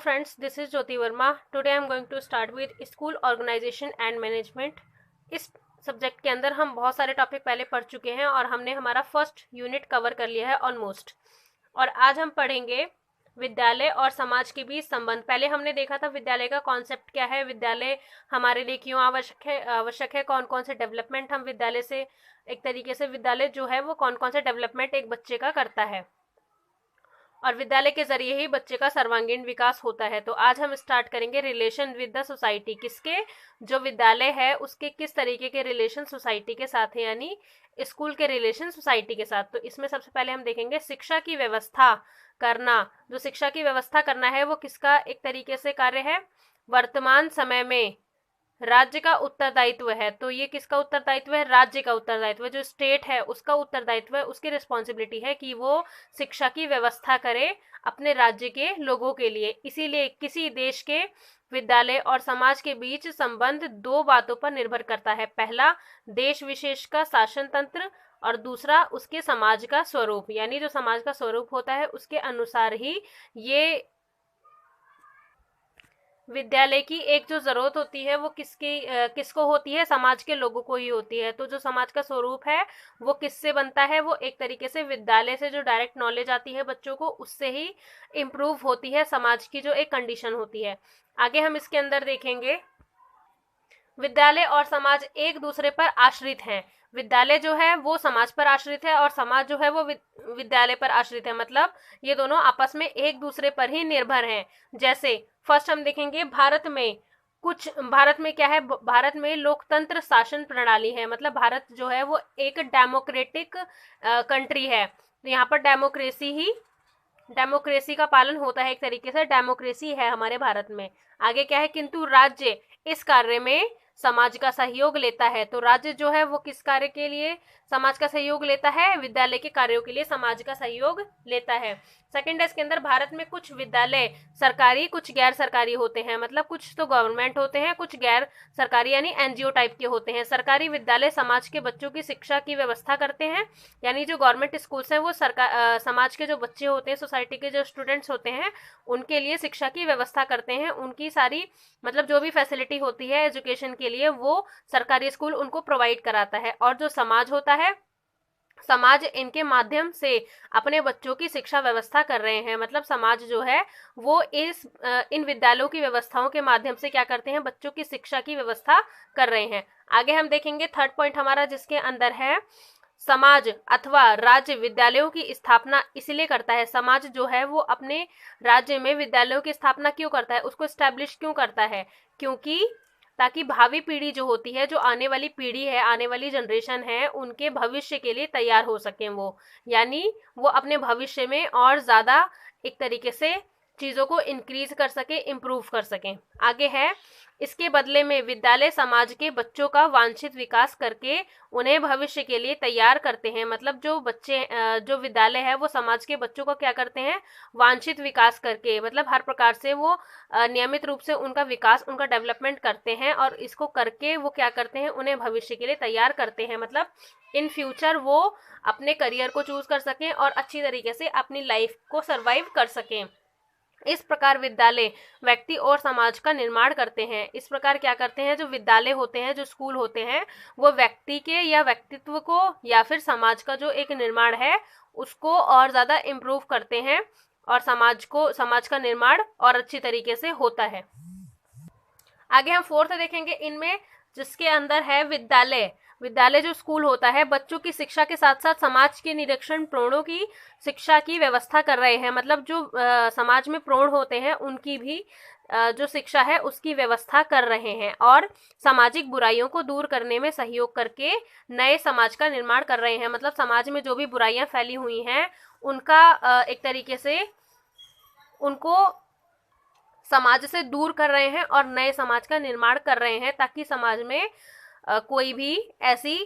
friends, this is Jyoti Verma. Today I am going to start with school organization and management. इस subject के अंदर हम बहुत सारे टॉपिक पहले पढ़ चुके हैं और हमने हमारा फर्स्ट यूनिट कवर कर लिया है ऑलमोस्ट। और आज हम पढ़ेंगे विद्यालय और समाज के बीच संबंध। पहले हमने देखा था विद्यालय का कॉन्सेप्ट क्या है, विद्यालय हमारे लिए क्यों आवश्यक है, कौन कौन से डेवलपमेंट हम विद्यालय से, एक तरीके से विद्यालय जो है वो कौन कौन से डेवलपमेंट एक बच्चे का करता है और विद्यालय के जरिए ही बच्चे का सर्वांगीण विकास होता है। तो आज हम स्टार्ट करेंगे रिलेशन विद द सोसाइटी। किसके, जो विद्यालय है उसके किस तरीके के रिलेशन सोसाइटी के साथ है, यानी स्कूल के रिलेशन सोसाइटी के साथ। तो इसमें सबसे पहले हम देखेंगे शिक्षा की व्यवस्था करना। जो शिक्षा की व्यवस्था करना है वो किसका एक तरीके से कार्य है, वर्तमान समय में राज्य का उत्तरदायित्व है। तो ये किसका उत्तरदायित्व है, राज्य का उत्तरदायित्व है। जो स्टेट है उसका उत्तरदायित्व है, उसकी रिस्पॉन्सिबिलिटी है कि वो शिक्षा की व्यवस्था करे अपने राज्य के लोगों के लिए। इसीलिए किसी देश के विद्यालय और समाज के बीच संबंध दो बातों पर निर्भर करता है। पहला, देश विशेष का शासन तंत्र, और दूसरा उसके समाज का स्वरूप। यानी जो समाज का स्वरूप होता है उसके अनुसार ही ये विद्यालय की एक जो जरूरत होती है वो किसको होती है, समाज के लोगों को ही होती है। तो जो समाज का स्वरूप है वो किससे बनता है, वो एक तरीके से विद्यालय से जो डायरेक्ट नॉलेज आती है बच्चों को उससे ही इम्प्रूव होती है समाज की जो एक कंडीशन होती है। आगे हम इसके अंदर देखेंगे विद्यालय और समाज एक दूसरे पर आश्रित हैं। विद्यालय जो है वो समाज पर आश्रित है और समाज जो है वो विद्यालय पर आश्रित है। मतलब ये दोनों आपस में एक दूसरे पर ही निर्भर हैं। जैसे फर्स्ट हम देखेंगे भारत में क्या है, भारत में लोकतंत्र शासन प्रणाली है। मतलब भारत जो है वो एक डेमोक्रेटिक कंट्री है। तो यहाँ पर डेमोक्रेसी का पालन होता है, एक तरीके से डेमोक्रेसी है हमारे भारत में। आगे क्या है, किंतु राज्य इस कार्य में समाज का सहयोग लेता है। तो राज्य जो है वो किस कार्य के लिए समाज का सहयोग लेता है, विद्यालय के कार्यों के लिए समाज का सहयोग लेता है। सेकंड है इसके अंदर भारत में कुछ विद्यालय सरकारी कुछ गैर सरकारी होते हैं। मतलब कुछ तो गवर्नमेंट होते हैं, कुछ गैर सरकारी यानी एनजीओ टाइप के होते हैं। सरकारी विद्यालय समाज के बच्चों की शिक्षा की व्यवस्था करते हैं। यानी जो गवर्नमेंट स्कूल्स हैं वो समाज के जो बच्चे होते हैं, सोसाइटी के जो स्टूडेंट्स होते हैं उनके लिए शिक्षा की व्यवस्था करते हैं। उनकी सारी मतलब जो भी फैसिलिटी होती है एजुकेशन के लिए वो सरकारी स्कूल उनको प्रोवाइड कराता है। और जो समाज होता है, समाज इनके माध्यम से अपने बच्चों की शिक्षा व्यवस्था कर रहे हैं। मतलब समाज जो है वो इन विद्यालयों की व्यवस्थाओं के माध्यम से क्या करते हैं, बच्चों की शिक्षा की व्यवस्था कर रहे हैं। आगे हम देखेंगे थर्ड पॉइंट हमारा जिसके अंदर है समाज अथवा राज्य विद्यालयों की स्थापना इसलिए करता है। समाज जो है वो अपने राज्य में विद्यालयों की स्थापना क्यों करता है, उसको एस्टेब्लिश क्यों करता है, क्योंकि ताकि भावी पीढ़ी जो होती है, जो आने वाली पीढ़ी है, आने वाली जनरेशन है, उनके भविष्य के लिए तैयार हो सके वो। यानी वो अपने भविष्य में और ज्यादा एक तरीके से चीजों को इंक्रीज कर सके, इम्प्रूव कर सके। आगे है इसके बदले में विद्यालय समाज के बच्चों का वांछित विकास करके उन्हें भविष्य के लिए तैयार करते हैं। मतलब जो विद्यालय है वो समाज के बच्चों को क्या करते हैं, वांछित विकास करके, मतलब हर प्रकार से वो नियमित रूप से उनका विकास, उनका डेवलपमेंट करते हैं। और इसको करके वो क्या करते हैं, उन्हें भविष्य के लिए तैयार करते हैं। मतलब इन फ्यूचर वो अपने करियर को चूज कर सकें और अच्छी तरीके से अपनी लाइफ को सर्वाइव कर सकें। इस प्रकार विद्यालय व्यक्ति और समाज का निर्माण करते हैं। इस प्रकार क्या करते हैं, जो विद्यालय होते हैं, जो स्कूल होते हैं, वो व्यक्ति के या व्यक्तित्व को या फिर समाज का जो एक निर्माण है उसको और ज्यादा इम्प्रूव करते हैं और समाज का निर्माण और अच्छी तरीके से होता है। आगे हम फोर्थ देखेंगे इनमें जिसके अंदर है विद्यालय जो स्कूल होता है बच्चों की शिक्षा के साथ साथ समाज के निरीक्षण प्रणों की शिक्षा की व्यवस्था कर रहे हैं। मतलब जो समाज में प्रण होते हैं उनकी भी जो शिक्षा है उसकी व्यवस्था कर रहे हैं और सामाजिक बुराइयों को दूर करने में सहयोग करके नए समाज का निर्माण कर रहे हैं। मतलब समाज में जो भी बुराइयां फैली हुई हैं उनका एक तरीके से उनको समाज से दूर कर रहे हैं और नए समाज का निर्माण कर रहे हैं ताकि समाज में कोई भी ऐसी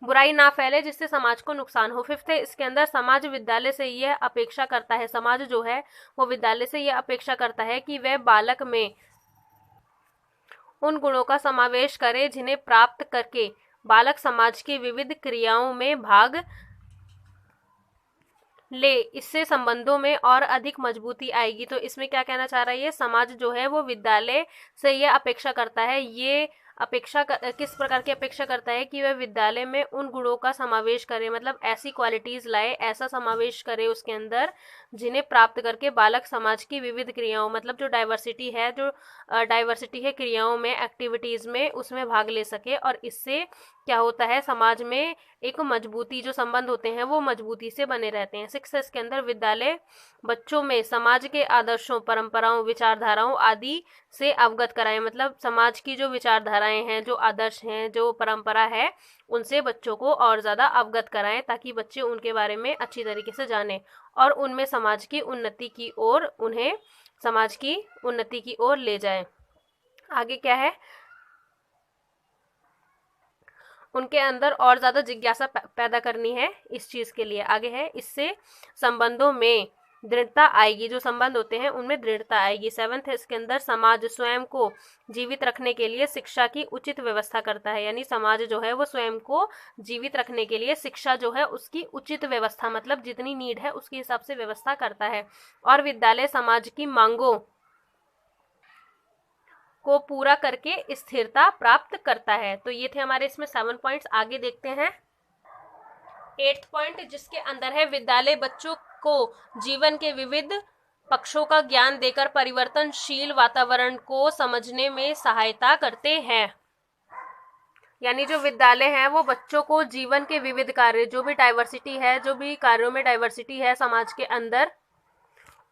बुराई ना फैले जिससे समाज को नुकसान हो। फिफ्थ है इसके अंदर समाज विद्यालय से यह अपेक्षा करता है, समाज जो है वो विद्यालय से यह अपेक्षा करता है कि वह बालक में उन गुणों का समावेश करे जिन्हें प्राप्त करके बालक समाज की विविध क्रियाओं में भाग ले, इससे संबंधों में और अधिक मजबूती आएगी। तो इसमें क्या कहना चाह रहा है, ये समाज जो है वो विद्यालय से ये अपेक्षा करता है, ये किस प्रकार की अपेक्षा करता है कि वह विद्यालय में उन गुणों का समावेश करे, मतलब ऐसी क्वालिटीज लाए, ऐसा समावेश करे उसके अंदर जिन्हें प्राप्त करके बालक समाज की विविध क्रियाओं, मतलब जो डाइवर्सिटी है क्रियाओं में, एक्टिविटीज में, उसमें भाग ले सके। और इससे क्या होता है, समाज में एक मजबूती, जो संबंध होते हैं वो मजबूती से बने रहते हैं। 6 के अंदर विद्यालय बच्चों में समाज के आदर्शों, परंपराओं, विचारधाराओं आदि से अवगत कराएं, मतलब समाज की जो विचारधाराएं हैं, जो आदर्श हैं, जो परंपरा है, उनसे बच्चों को और ज़्यादा अवगत कराएं ताकि बच्चे उनके बारे में अच्छी तरीके से जानें और उनमें समाज की उन्नति की ओर, उन्हें समाज की उन्नति की ओर ले जाएं। आगे क्या है, उनके अंदर और ज़्यादा जिज्ञासा पैदा करनी है इस चीज़ के लिए। आगे है, इससे संबंधों में दृढ़ता आएगी, जो संबंध होते हैं उनमें दृढ़ता आएगी। 7 है, इसके अंदर समाज स्वयं को जीवित रखने के लिए शिक्षा की उचित व्यवस्था करता है, यानी समाज जो है वो स्वयं को जीवित रखने के लिए शिक्षा जो है उसकी उचित व्यवस्था, मतलब जितनी नीड है उसके हिसाब से व्यवस्था करता है। और विद्यालय समाज की मांगों को पूरा करके स्थिरता प्राप्त करता है। तो ये थे हमारे इसमें 7 पॉइंट्स। आगे देखते हैं 8th पॉइंट, जिसके अंदर है विद्यालय बच्चों को जीवन के विविध पक्षों का ज्ञान देकर परिवर्तनशील वातावरण को समझने में सहायता करते हैं। यानी जो विद्यालय है वो बच्चों को जीवन के विविध कार्य, जो भी डाइवर्सिटी है, जो भी कार्यों में डाइवर्सिटी है समाज के अंदर,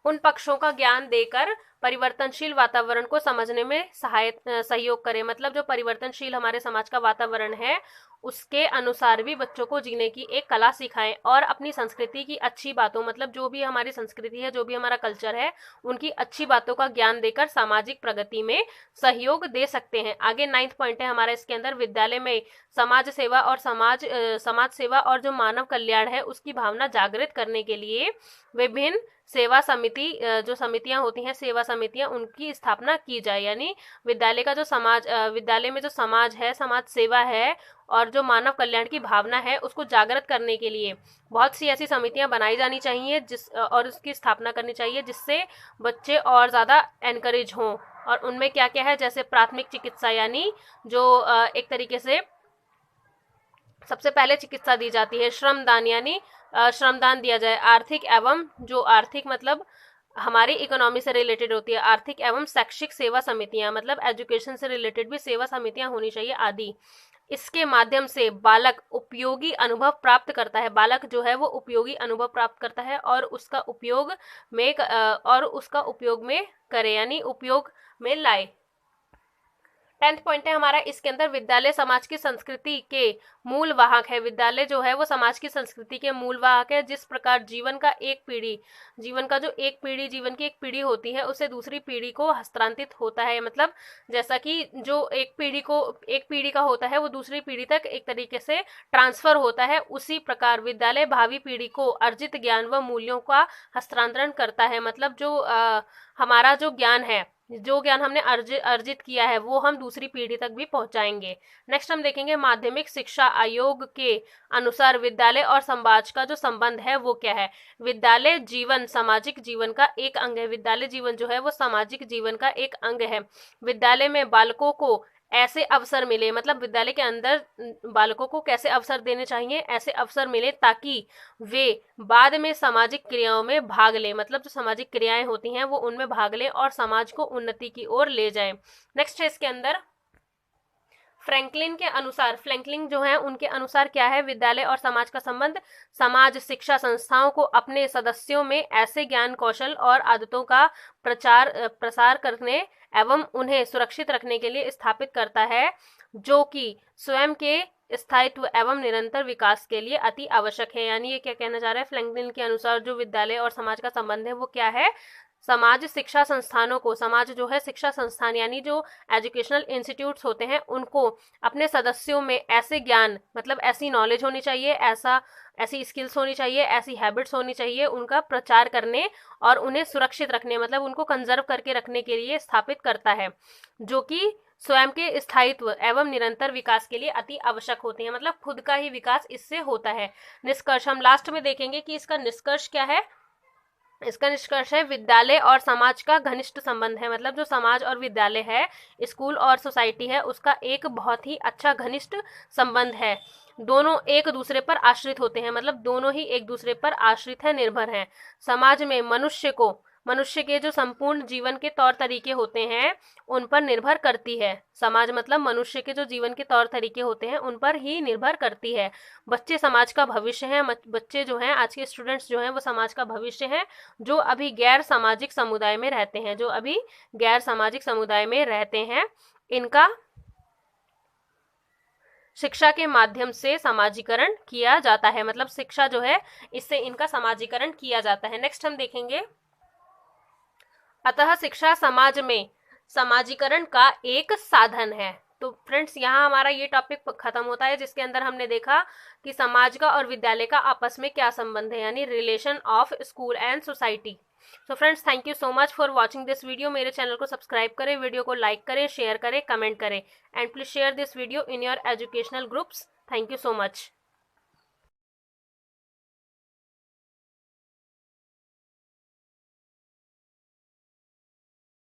उन पक्षों का ज्ञान देकर परिवर्तनशील वातावरण को समझने में सहयोग करे। मतलब जो परिवर्तनशील हमारे समाज का वातावरण है उसके अनुसार भी बच्चों को जीने की एक कला सिखाएं और अपनी संस्कृति की अच्छी बातों, मतलब जो भी हमारी संस्कृति है, जो भी हमारा कल्चर है, उनकी अच्छी बातों का ज्ञान देकर सामाजिक प्रगति में सहयोग दे सकते हैं। आगे 9th पॉइंट है हमारा इसके अंदर, विद्यालय में समाज सेवा और समाज सेवा और जो मानव कल्याण है उसकी भावना जागृत करने के लिए विभिन्न सेवा समिति, जो समितियां होती हैं, सेवा समितियां, उनकी स्थापना की जाए। यानी विद्यालय का जो समाज, विद्यालय में जो समाज है, समाज सेवा है और जो मानव कल्याण की भावना है उसको जागृत करने के लिए बहुत सी ऐसी समितियां बनाई जानी चाहिए और उसकी स्थापना करनी चाहिए जिससे बच्चे और ज़्यादा एनकरेज हों। और उनमें क्या क्या है, जैसे प्राथमिक चिकित्सा, यानी जो एक तरीके से सबसे पहले चिकित्सा दी जाती है। श्रमदान, यानी श्रमदान दिया जाए। आर्थिक एवं, जो आर्थिक मतलब हमारी इकोनॉमी से रिलेटेड होती है, आर्थिक एवं शैक्षिक सेवा समितियां, मतलब एजुकेशन से रिलेटेड भी सेवा समितियां होनी चाहिए आदि। इसके माध्यम से बालक उपयोगी अनुभव प्राप्त करता है, बालक जो है वो उपयोगी अनुभव प्राप्त करता है और उसका उपयोग में करे, यानी उपयोग में लाए। 10th पॉइंट है हमारा इसके अंदर, विद्यालय समाज की संस्कृति के मूल वाहक है। विद्यालय जो है वो समाज की संस्कृति के मूल वाहक है। जिस प्रकार जीवन की एक पीढ़ी होती है उसे दूसरी पीढ़ी को हस्तांतरित होता है, मतलब जैसा कि जो एक पीढ़ी का होता है वो दूसरी पीढ़ी तक एक तरीके से ट्रांसफर होता है, उसी प्रकार विद्यालय भावी पीढ़ी को अर्जित ज्ञान व मूल्यों का हस्तांतरण करता है। मतलब जो हमारा जो ज्ञान है, जो ज्ञान हमने अर्जित किया है वो हम दूसरी पीढ़ी तक भी पहुंचाएंगे। नेक्स्ट हम देखेंगे माध्यमिक शिक्षा आयोग के अनुसार विद्यालय और समाज का जो संबंध है वो क्या है। विद्यालय जीवन सामाजिक जीवन का एक अंग है। विद्यालय जीवन जो है वो सामाजिक जीवन का एक अंग है। विद्यालय में बालकों को ऐसे अवसर मिले, मतलब विद्यालय के अंदर बालकों को कैसे अवसर देने चाहिए, ऐसे अवसर मिले ताकि वे बाद में सामाजिक क्रियाओं में भाग लें, मतलब जो सामाजिक क्रियाएं होती हैं वो उनमें भाग लें और समाज को उन्नति की ओर ले जाएं। नेक्स्ट है इसके अंदर फ्रैंकलिन के अनुसार, फ्रैंकलिन जो है उनके अनुसार क्या है, विद्यालय और समाज का संबंध समाज शिक्षा संस्थाओं को अपने सदस्यों में ऐसे ज्ञान कौशल और आदतों का प्रसार करने एवं उन्हें सुरक्षित रखने के लिए स्थापित करता है जो कि स्वयं के स्थायित्व एवं निरंतर विकास के लिए अति आवश्यक है। यानी ये क्या कहना चाह रहा है, फ्रैंकलिन के अनुसार जो विद्यालय और समाज का संबंध है वो क्या है, समाज शिक्षा संस्थानों को, समाज जो है शिक्षा संस्थान यानी जो एजुकेशनल इंस्टीट्यूट्स होते हैं उनको अपने सदस्यों में ऐसे ज्ञान, मतलब ऐसी नॉलेज होनी चाहिए, ऐसी स्किल्स होनी चाहिए, ऐसी हैबिट्स होनी चाहिए, उनका प्रचार करने और उन्हें सुरक्षित रखने, मतलब उनको कंजर्व करके रखने के लिए स्थापित करता है, जो कि स्वयं के स्थायित्व एवं निरंतर विकास के लिए अति आवश्यक होते हैं। मतलब खुद का ही विकास इससे होता है। निष्कर्ष हम लास्ट में देखेंगे कि इसका निष्कर्ष क्या है। इसका निष्कर्ष है विद्यालय और समाज का घनिष्ठ संबंध है। मतलब जो समाज और विद्यालय है, स्कूल और सोसाइटी है, उसका एक बहुत ही अच्छा घनिष्ठ संबंध है। दोनों एक दूसरे पर आश्रित होते हैं। मतलब दोनों ही एक दूसरे पर आश्रित है, निर्भर हैं। समाज में मनुष्य के जो संपूर्ण जीवन के तौर तरीके होते हैं उन पर निर्भर करती है। समाज मतलब मनुष्य के जो जीवन के तौर तरीके होते हैं उन पर ही निर्भर करती है। बच्चे समाज का भविष्य हैं। बच्चे जो हैं, आज के स्टूडेंट्स जो हैं, वो समाज का भविष्य हैं, जो अभी गैर सामाजिक समुदाय में रहते हैं। इनका शिक्षा के माध्यम से समाजीकरण किया जाता है। मतलब शिक्षा जो है, इससे इनका समाजीकरण किया जाता है। नेक्स्ट हम देखेंगे, अतः शिक्षा समाज में समाजीकरण का एक साधन है। तो फ्रेंड्स, यहाँ हमारा ये टॉपिक खत्म होता है, जिसके अंदर हमने देखा कि समाज का और विद्यालय का आपस में क्या संबंध है, यानी relation of school and society. So friends, thank you so much for watching this video. मेरे चैनल को सब्सक्राइब करें, वीडियो को लाइक करें, शेयर करें, कमेंट करें, and please share this video in your educational groups. Thank you so much.